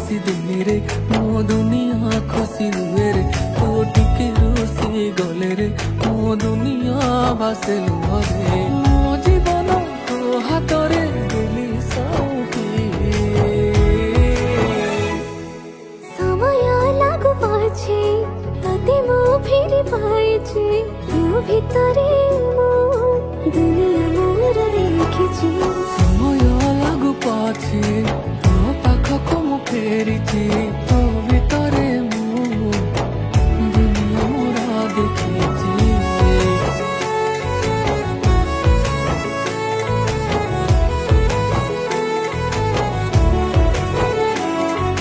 खुशी दिन रे मो दुनिया खुशी हुए रे तो टिके रुसी गले रे मो दुनिया बासे लुहरे मो जीवन तो हातरे दिली साउकी समय लागू पाछे तते मो फेरि पाइछे त्यो भितरे मो दुनिया मोर देखिछे समय लागू पाछे तो पाखको मु फेरिछि तो